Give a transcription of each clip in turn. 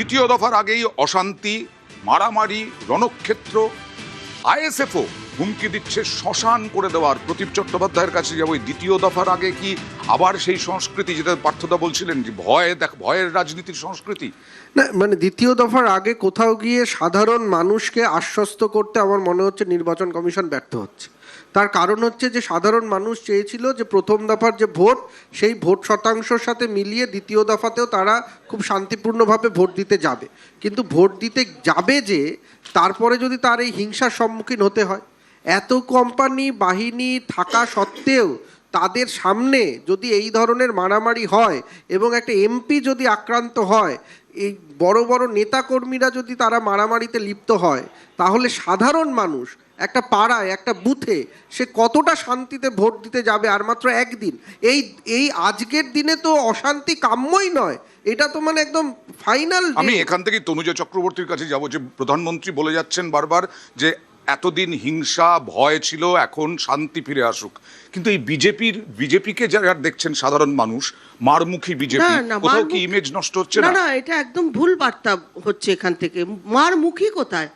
দ্বিতীয় দফার আগেই অশান্তি, মারামারি, রণক্ষেত্র। আইএসএফও হুমকি দিচ্ছে শ্মশান করে দেওয়ার। প্রদীপ চট্টোপাধ্যায়ের কাছে যাবো। দ্বিতীয় দফার আগে কি আবার সেই সংস্কৃতি, যেটা পার্থদা বলছিলেন, যে ভয়ের রাজনীতির সংস্কৃতি? না, মানে দ্বিতীয় দফার আগে কোথাও গিয়ে সাধারণ মানুষকে আশ্বস্ত করতে আমার মনে হচ্ছে নির্বাচন কমিশন ব্যর্থ হচ্ছে। তার কারণ হচ্ছে যে সাধারণ মানুষ চেয়েছিল যে প্রথম দফার যে ভোট, সেই ভোট শতাংশের সাথে মিলিয়ে দ্বিতীয় দফাতেও তারা খুব শান্তিপূর্ণভাবে ভোট দিতে যাবে। কিন্তু ভোট দিতে যাবে যে তারপরে যদি তার এই হিংসার সম্মুখীন হতে হয়, এত কোম্পানি বাহিনী থাকা সত্ত্বেও তাদের সামনে যদি এই ধরনের মারামারি হয় এবং একটা এমপি যদি আক্রান্ত হয়, এই বড় বড় নেতাকর্মীরা যদি তারা মারামারিতে লিপ্ত হয়, তাহলে সাধারণ মানুষ একটা পাড়ায়, একটা বুথে সে কতটা শান্তিতে ভোট দিতে যাবে? আর মাত্র একদিন, এই আজকের দিনে তো অশান্তি কাম্যই নয়। এটা তো মানে একদম ফাইনাল। আমি এখান থেকে তনুজা চক্রবর্তীর কাছে যাব, যে প্রধানমন্ত্রী বলে যাচ্ছেন বারবার যে এতদিন হিংসা ভয় ছিল, এখন শান্তি ফিরে আসুক। কিন্তু এই বিজেপিকে যারা দেখছেন সাধারণ মানুষ, মারমুখী বিজেপি, কোথাও কি ইমেজ নষ্ট হচ্ছে না? না, এটা একদম ভুল বার্তা হচ্ছে এখান থেকে। মারমুখী কোথায়?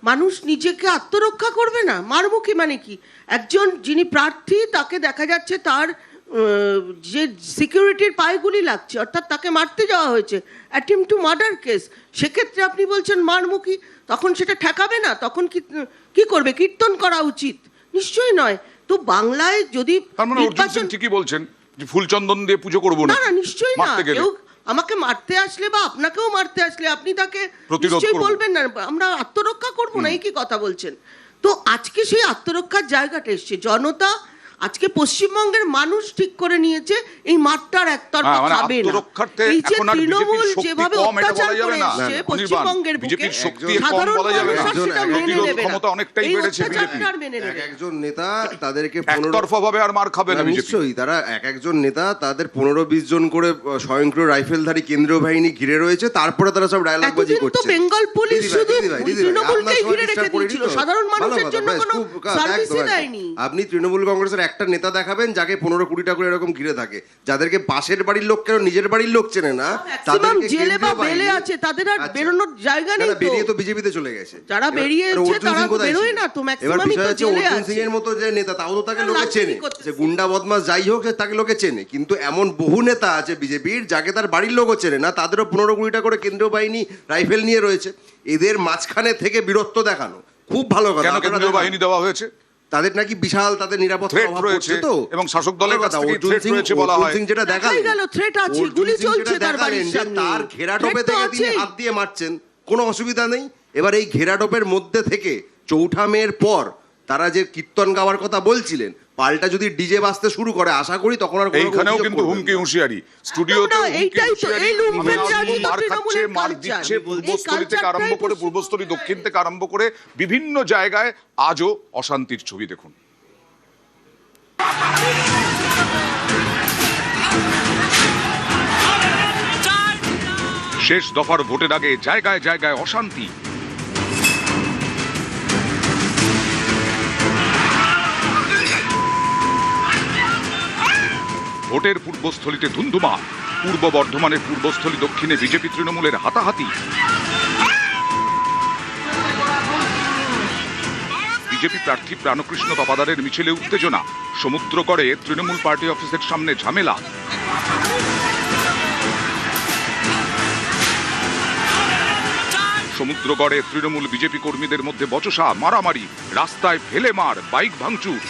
মানুষ নিজেকে আত্মরক্ষা করবে না? মারমুখী মানে কি? একজন যিনি প্রার্থী, তাকে দেখা যাচ্ছে তার যে সিকিউরিটির পায়গুলি লাগছে, অর্থাৎ তাকে মারতে যাওয়া হয়েছে, অ্যাটেম্পট টু মার্ডার কেস। সেক্ষেত্রে আপনি বলছেন মারমুখী, তখন সেটা ঠেকাবে না? তখন কি করবে? কীর্তন করা উচিত? নিশ্চয়ই নয়। তো বাংলায় যদি নির্বাচন, ঠিকই বলছেন যে ফুলচন্দন দিয়ে পুজো করবো না, নিশ্চয়ই না। কেউ আমাকে মারতে আসলে বা আপনাকেও মারতে আসলে আপনি তাকে নিশ্চয়ই বলবেন না আমরা আত্মরক্ষা করবো না, এই কি কথা বলছেন? তো আজকে সেই আত্মরক্ষার জায়গাটা এসছে। জনতা, আজকে পশ্চিমবঙ্গের মানুষ ঠিক করে নিয়েছে এই মাঠটার একতরফা খাবে না। এই যে তৃণমূল যেভাবে অত্যাচার করে এসছে পশ্চিমবঙ্গের বুকে, সাধারণ মানুষ সেটা মেনে নেবে না। এই অত্যাচারটা আর মেনে নেবে না। একজন নেতা তাদেরকে একতরফাভাবে আর মার খাবে না। নিশ্চয়ই তারা একজন নেতা তাদের 15-20 জন করে স্বয়ংক্রিয় রাইফেলধারী কেন্দ্রীয় বাহিনী ঘিরে রয়েছে, তারপরে তারা সব ডায়লগবাজি করছে। তো বেঙ্গল পুলিশ শুধু তৃণমূলকেই ঘিরে রেখে দিয়েছিল, সাধারণ মানুষের জন্য কোনো সার্ভিসই দেয়নি। আপনি তৃণমূল কংগ্রেসের একটা নেতা দেখাবেন যাকে 15-20টা করে এরকম ঘিরে থাকে, যাদেরকে পাশের বাড়ির লোক কেন নিজের বাড়ির লোক চেনে না, তাদেরকে জেলে বা বেলে আছে, তাদের আর বেরোনোর জায়গা নেই। বেরিয়ে তো বিজেপিতে চলে গেছে। যারা বেরিয়েছে তারা বেরোয় না তো, ম্যাক্সিমামই তো জেলে আছে। অর্জুন সিং এর মতো যে নেতা, তাও তো তাকে লোকে চেনে, যে গুন্ডা বদমাশ যাই হোক তাকে লোকে চেনে। কিন্তু এমন বহু নেতা আছে বিজেপির যাকে তার বাড়ির লোকও চেনে না, তাদেরও 15-20টা করে কেন্দ্রীয় বাহিনী রাইফেল নিয়ে রয়েছে। এদের মাঝখানে থেকে বীরত্ব দেখানো খুব ভালো কথা। কেন্দ্রীয় বাহিনী দেওয়া হয়েছে, তাদের নাকি বিশাল তাদের নিরাপত্তা অভাব রয়েছে তো, এবং শাসক দলের কাছ থেকে থ্রেট রয়েছে বলা হয়। অর্জুন সিং যেটা দেখালেন, থ্রেট আছে, গুলি চলছে তার বাড়ির সামনে, তার ঘেরাটোপে থেকে তিনি হাত দিয়ে মারছেন, কোনো অসুবিধা নেই। এবার এই ঘেরাটোপের মধ্যে থেকে চৌঠা মের পর তারা যে কীর্তন গাওয়ার কথা বলছিলেন, পাল্টা যদি ডিজে বাজতে শুরু করে, আশা করি তখন আর এইখানেও কিন্তু হুমকি হুঁশিয়ারি, স্টুডিওতে মার দিচ্ছে। পূর্বস্থলী থেকে আরম্ভ করে, পূর্বস্থলী দক্ষিণ থেকে আরম্ভ করে বিভিন্ন জায়গায় আজও অশান্তির ছবি দেখুন। শেষ দফার ভোটের আগে জায়গায় জায়গায় অশান্তি। ভোটের পূর্বস্থলীতে ধুন্ধুমা। পূর্ব বর্ধমানের পূর্বস্থলী দক্ষিণে বিজেপি তৃণমূলের হাতাহাতি। বিজেপি প্রার্থী প্রাণকৃষ্ণ তপাদারের মিছিলে উত্তেজনা। সমুদ্রগড়ে তৃণমূল পার্টি অফিসের সামনে ঝামেলা। সমুদ্রগড়ে তৃণমূল বিজেপি কর্মীদের মধ্যে বচসা, মারামারি, রাস্তায় ফেলে মার, বাইক ভাঙচুর।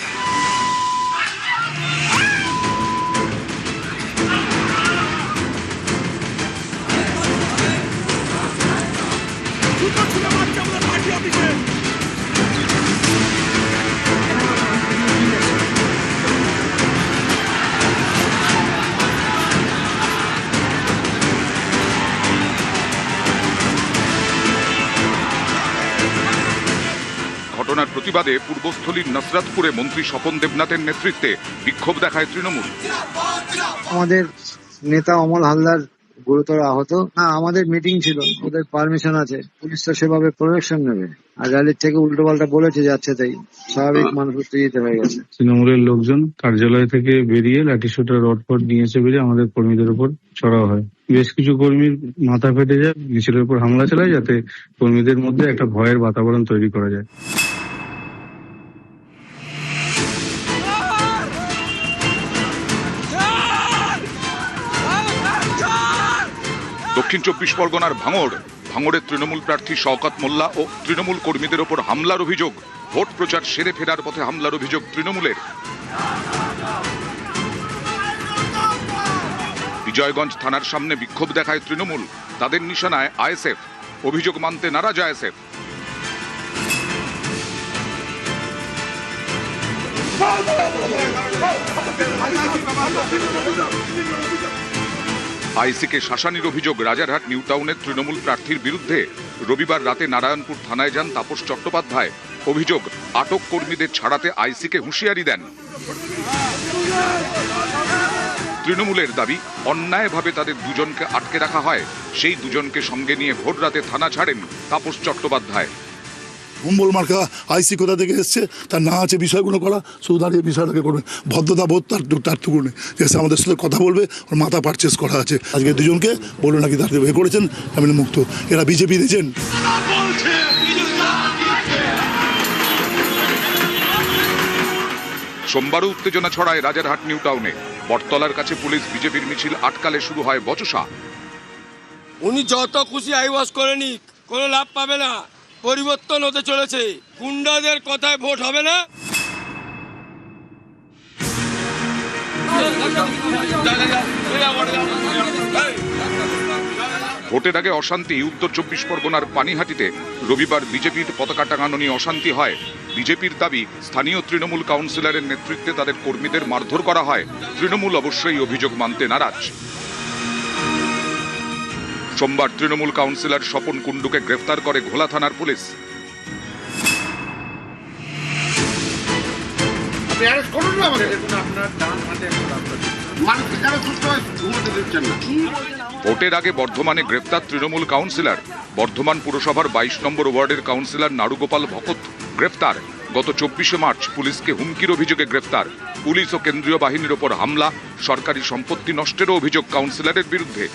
ঘটনার প্রতিবাদে পূর্বস্থলীর নসরাতপুরে মন্ত্রী স্বপন দেবনাথের নেতৃত্বে বিক্ষোভ দেখায় তৃণমূল। আমাদের নেতা অমল হালদার গুরুতর আহত। আমাদের মিটিং ছিল, ওদের পারমিশন আছে, পুলিশ তো সেভাবে প্রোটেকশন নেবে। আর র্যালির থেকে উল্টো পাল্টা বলেছে যাচ্ছে, তাই স্বাভাবিক মানুষ উত্তেজিত হয়ে গেছে। তৃণমূলের লোকজন কার্যালয় থেকে বেরিয়ে লাঠিসোঁটা রড ফড নিয়ে এসে বেরিয়ে আমাদের কর্মীদের উপর চড়াও হয়। বেশ কিছু কর্মীর মাথা ফেটে যায়, মিছিলের উপর হামলা চালায়, যাতে কর্মীদের মধ্যে একটা ভয়ের বাতাবরণ তৈরি করা যায়। দক্ষিণ 24 পরগনার ভাঙড়ের তৃণমূল প্রার্থী শওকত মোল্লা ও তৃণমূল কর্মীদের ওপর হামলার অভিযোগ। ভোট প্রচার সেরে ফেরার পথে হামলার অভিযোগ তৃণমূলের। বিজয়গঞ্জ থানার সামনে বিক্ষোভ দেখায় তৃণমূল, তাদের নিশানায় আইএসএফ। অভিযোগ মানতে নারাজ আইএসএফ। আইসিকে শাসানির অভিযোগ রাজারহাট নিউ টাউনের তৃণমূল প্রার্থীর বিরুদ্ধে। রবিবার রাতে নারায়ণপুর থানায় যান তাপস চট্টোপাধ্যায়। অভিযোগ, আটক কর্মীদের ছাড়াতে আইসিকে হুঁশিয়ারি দেন। তৃণমূলের দাবি, অন্যায়ভাবে তাদের দুজনকে আটকে রাখা হয়। সেই দুজনকে সঙ্গে নিয়ে ভোর রাতে থানা ছাড়েন তাপস চট্টোপাধ্যায়। হুম্বল মার্কা আইসি কোথা থেকে এসছে, তার না আছে বিষয়গুলো করা, শুধু দাঁড়িয়ে বিষয়টাকে করবে। ভদ্রতা বোধ তার টুকু নেই, এসে আমাদের সাথে কথা বলবে, ওর মাথা পারচেস করা আছে। আজকে দুজনকে বলে নাকি দাঁড়িয়ে এ করেছেন, আমি মুক্ত। এরা বিজেপি দিয়েছেন। সোমবারও উত্তেজনা ছড়ায় রাজারহাট নিউ টাউনে। বটতলার কাছে পুলিশ বিজেপির মিছিল আটকালে শুরু হয় বচসা। উনি যত খুশি আইওয়াজ করে নিক, কোনো লাভ পাবে না। পরিবর্তন হতে চলেছে, গুন্ডাদের কথায় ভোট হবে না। ভোটের আগে অশান্তি উত্তর 24 পরগনার পানিহাটিতে। রবিবার বিজেপির পতাকা টাঙানো নিয়ে অশান্তি হয়। বিজেপির দাবি, স্থানীয় তৃণমূল কাউন্সিলরের নেতৃত্বে তাদের কর্মীদের মারধর করা হয়। তৃণমূল অবশ্যই অভিযোগ মানতে নারাজ। সোমবার তৃণমূল কাউন্সিলর স্বপন কুণ্ডুকে গ্রেফতার করে ঘোলা থানার পুলিশ। ভোটের আগে বর্ধমানে গ্রেফতার তৃণমূল কাউন্সিলর। বর্ধমান পুরসভার 22 নম্বর ওয়ার্ডের কাউন্সিলর নারুগোপাল ভকত গ্রেফতার। গত 24 মার্চ পুলিশকে হুমকির অভিযোগে গ্রেফতার। পুলিশ ও কেন্দ্রীয় বাহিনীর ওপর হামলা, সরকারি সম্পত্তি নষ্টেরও অভিযোগ কাউন্সিলরের বিরুদ্ধে।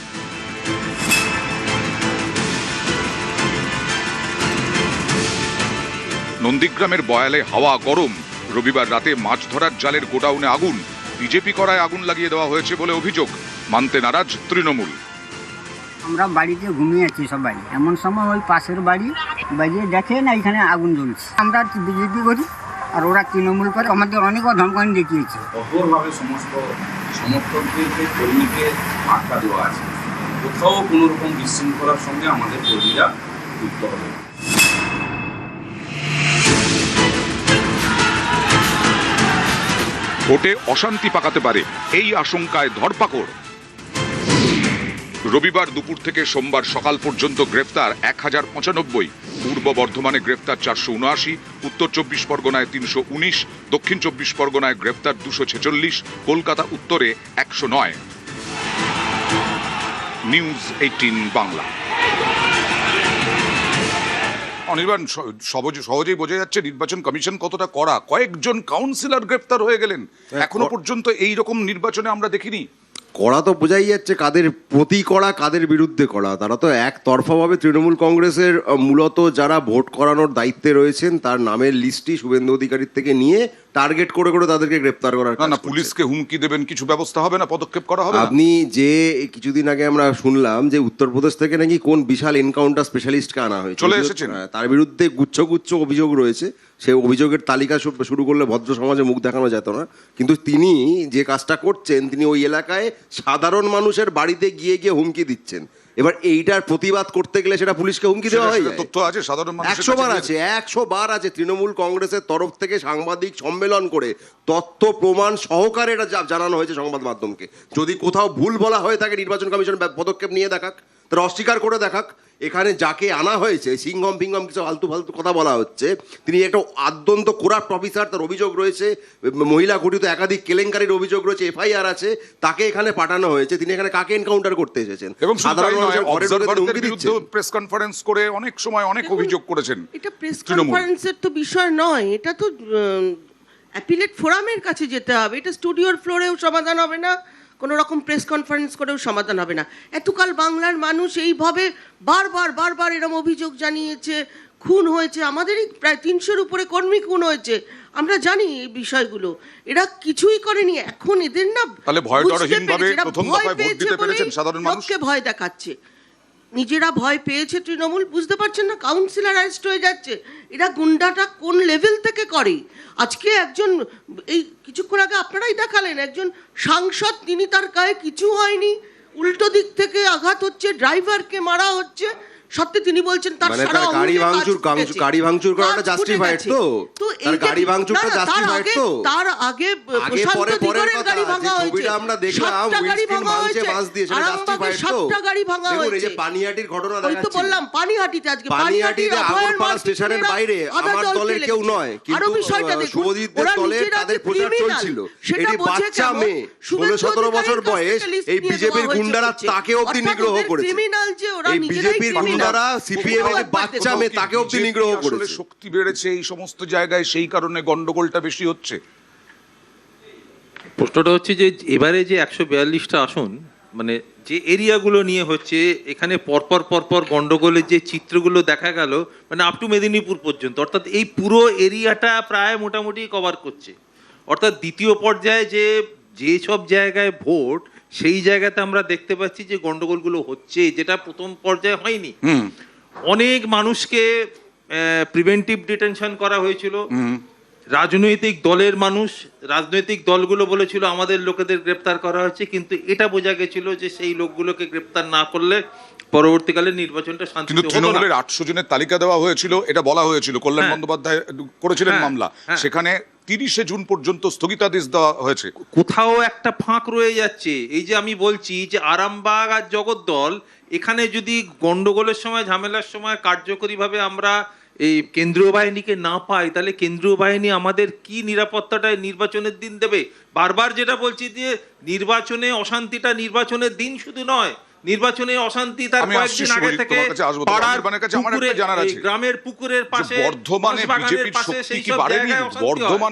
নন্দীগ্রামের বয়ালে হাওয়া গরম। রবিবার রাতে মাছ ধরার জালের গোডাউনে আগুন। বিজেপি করায় আগুন লাগিয়ে দেওয়া হয়েছে বলে অভিযোগ, মানতে নারাজ তৃণমূল। আমরা বাড়িতে ঘুমিয়ে আছি সবাই, এমন সময় ওই পাশের বাড়ি বাজিয়ে দেখে না এখানে আগুন জ্বলছে। আমরা বিজেপি করি আর ওরা তৃণমূল করে, আমাদের অনেক ধমকানি দেখিয়েছে। কঠোরভাবে সমস্ত সমর্থকদেরকে, কর্মীকে বার্তা দেওয়া আছে, কোথাও কোনো রকম বিশৃঙ্খলার সঙ্গে আমাদের কর্মীরা যুক্ত হবে। ভোটে অশান্তি পাকাতে পারে, এই আশঙ্কায় ধরপাকড়। রবিবার দুপুর থেকে সোমবার সকাল পর্যন্ত গ্রেফতার 1095। পূর্ব বর্ধমানে গ্রেফতার 479, উত্তর 24 পরগনায় 319, দক্ষিণ 24 পরগনায় গ্রেফতার 246, কলকাতা উত্তরে 109। নিউজ 18 বাংলা। অনির্বাণ, সহজেই বোঝা যাচ্ছে নির্বাচন কমিশন কতটা কড়া। কয়েকজন কাউন্সিলর গ্রেফতার হয়ে গেলেন। এখনো পর্যন্ত এই রকম নির্বাচনে আমরা দেখিনি। কড়া তো বোঝাই যাচ্ছে, কাদের প্রতি কড়া, কাদের বিরুদ্ধে কড়া। তারা তো একতরফাভাবে তৃণমূল কংগ্রেসের মূলত যারা ভোট করানোর দায়িত্বে রয়েছেন তার নামের লিস্টই শুভেন্দু অধিকারীর থেকে নিয়ে টার্গেট করে করে তাদেরকে গ্রেপ্তার করার। না, পুলিশকে হুমকি দেবেন, কিছু ব্যবস্থা হবে না, পদক্ষেপ করা হবে? আপনি যে কিছুদিন আগে আমরা শুনলাম যে উত্তরপ্রদেশ থেকে নাকি কোন বিশাল এনকাউন্টার স্পেশালিস্টকে আনা হয়েছে, চলে এসেছেন, তার বিরুদ্ধে গুচ্ছ গুচ্ছ অভিযোগ রয়েছে। সেই অভিযোগের তালিকা শুরু করলে ভদ্র সমাজে মুখ দেখানো যেত না, কিন্তু তিনি যে কাজটা করছেন, তিনি ওই এলাকায় সাধারণ মানুষের বাড়িতে গিয়ে গিয়ে হুমকি দিচ্ছেন। এবার এইটার প্রতিবাদ করতে গেলে সেটা পুলিশকে হুমকি দেওয়া হয়। তথ্য আছে, সাধারণ মানুষ 100 বার আছে, 100 বার আছে। তৃণমূল কংগ্রেসের তরফ থেকে সাংবাদিক সম্মেলন করে তথ্য প্রমাণ সহকারে এটা জানানো হয়েছে সংবাদ মাধ্যমকে। যদি কোথাও ভুল বলা হয়ে থাকে নির্বাচন কমিশন পদক্ষেপ নিয়ে দেখাক, তারা অস্বীকার করে দেখাক। এখানে যাকে আনা হয়েছে, সিংহম ফিংহম কিছু ফালতু ফালতু কথা বলা হচ্ছে, তিনি একটা আদ্যন্ত করাপ্ট অফিসার, তার অভিযোগ রয়েছে, মহিলা ঘটিত একাধিক কেলেঙ্কারির অভিযোগ রয়েছে, এফআইআর আছে, তাকে এখানে পাঠানো হয়েছে। তিনি এখানে কাকে এনকাউন্টার করতে এসেছেন? এবং সাধারণ মানুষের বিরুদ্ধে প্রেস কনফারেন্স করে অনেক সময় অনেক অভিযোগ করেছেন। এটা প্রেস কনফারেন্সের তো বিষয় নয়, এটা তো অ্যাপিলেট ফোরামের কাছে যেতে হবে। এটা স্টুডিওর ফ্লোরেও সমাধান হবে না, কোনো রকম প্রেস কনফারেন্স করেও সমাধান হবে না। এতকাল বাংলার মানুষ এইভাবে বারবার এরকম অভিযোগ জানিয়েছে, খুন হয়েছে, আমাদেরই প্রায় 300-র উপরে কর্মী খুন হয়েছে, আমরা জানি এই বিষয়গুলো, এরা কিছুই করেনি। এখন এদের না তাহলে ভয়ডরহীনভাবে প্রথম দফায় ভোট দিতে পেরেছেন সাধারণ মানুষ? লোককে ভয় দেখাচ্ছে, নিজেরা ভয় পেয়েছে তৃণমূল, বুঝতে পারছেন না, কাউন্সিলর অ্যারেস্ট হয়ে যাচ্ছে। এরা গুন্ডাটা কোন লেভেল থেকে করে। আজকে একজন, এই কিছুক্ষণ আগে আপনারাই দেখালেন, একজন সাংসদ, তিনি তার গায়ে কিছু হয়নি, উল্টো দিক থেকে আঘাত হচ্ছে, ড্রাইভারকে মারা হচ্ছে, সত্যি তিনি বলছেন তার মানে সারা তার গাড়ি ভাঙচুর করাটা জাস্টিফাইড তো এই গাড়ি ভাঙচুরটা জাস্টিফাইড তো তার আগে প্রশান্ত দিগরের গাড়ি ভাঙা হয়েছে, ছবিটা আমরা দেখলাম, 7টা গাড়ি ভাঙা উইন্ডস্ক্রিন হয়েছে, বাস দিয়ে, সেটা জাস্টিফাইড তো। 7টা গাড়ি ভাঙা দেখুন এই হয়েছে, যে পানিহাটির ঘটনা ওই তো দেখাচ্ছি, বললাম পানিহাটিতে, আজকে পানিহাটিতে আগরপাড়া স্টেশনের বাইরে আমার দলের কেউ নয়, কিন্তু শুভজিৎদের দলের তাদের প্রচার চলছিল, এটি বাচ্চা মেয়ে 16-17 বছর বয়স, এই বিজেপির গুন্ডারা তাকে অবধি নিগ্রহ করেছে, ক্রিমিনাল যে ওরা এই নিজেরাই বিজেপির গুন্ডারা সিপিএম এর বাচ্চা মেয়ে তাকে অবধি নিগ্রহ আসলে করেছে। শক্তি বেড়েছে এই সমস্ত জায়গায়, সেই কারণে গন্ডগোলটা বেশি হচ্ছে। প্রশ্নটা হচ্ছে যে এবারে যে 142টা আসন, মানে যে এরিয়াগুলো নিয়ে হচ্ছে, এখানে পরপর গন্ডগোলের যে চিত্রগুলো দেখা গেল, মানে আপ টু মেদিনীপুর পর্যন্ত, অর্থাৎ এই পুরো এরিয়াটা প্রায় মোটামুটি কভার করছে। অর্থাৎ দ্বিতীয় পর্যায়ে যে সব জায়গায় ভোট, সেই জায়গাতে আমরা দেখতে পাচ্ছি যে গন্ডগোলগুলো হচ্ছে, যেটা প্রথম পর্যায়ে হয়নি। অনেক মানুষকে প্রিভেন্টিভ ডিটেনশন করা হয়েছিল, রাজনৈতিক দলের মানুষ, রাজনৈতিক দলগুলো বলেছিল আমাদের লোকেদের গ্রেপ্তার করা হয়েছে, কিন্তু এটা বোঝা গেছিল যে সেই লোকগুলোকে গ্রেপ্তার না করলে পরবর্তীকালে নির্বাচনটা শান্তিতে কিন্তু হতো না। তৃণমূলের 800 জনের তালিকা দেওয়া হয়েছিল, এটা বলা হয়েছিল, কল্যাণ বন্দ্যোপাধ্যায় করেছিলেন মামলা, সেখানে 30শে জুন পর্যন্ত স্থগিতাদেশ দেওয়া হয়েছে। কোথাও একটা ফাঁক রয়ে যাচ্ছে। এই যে আমি বলছি যে আরামবাগ আর জগদ্দল, এখানে যদি গন্ডগোলের সময়, ঝামেলার সময় কার্যকরীভাবে আমরা এই কেন্দ্রীয় বাহিনীকে না পাই, তাহলে কেন্দ্রীয় বাহিনী আমাদের কি নিরাপত্তাটায় নির্বাচনের দিন দেবে? বারবার যেটা বলছি যে নির্বাচনে অশান্তিটা নির্বাচনের দিন শুধু নয়, নির্বাচনে অশান্তি তার কয়েকদিন আগে থেকে পাড়ার পুকুরে, গ্রামের পুকুরের পাশে, বর্ধমানে বিজেপির শক্তি কি বাড়েনি? বর্ধমান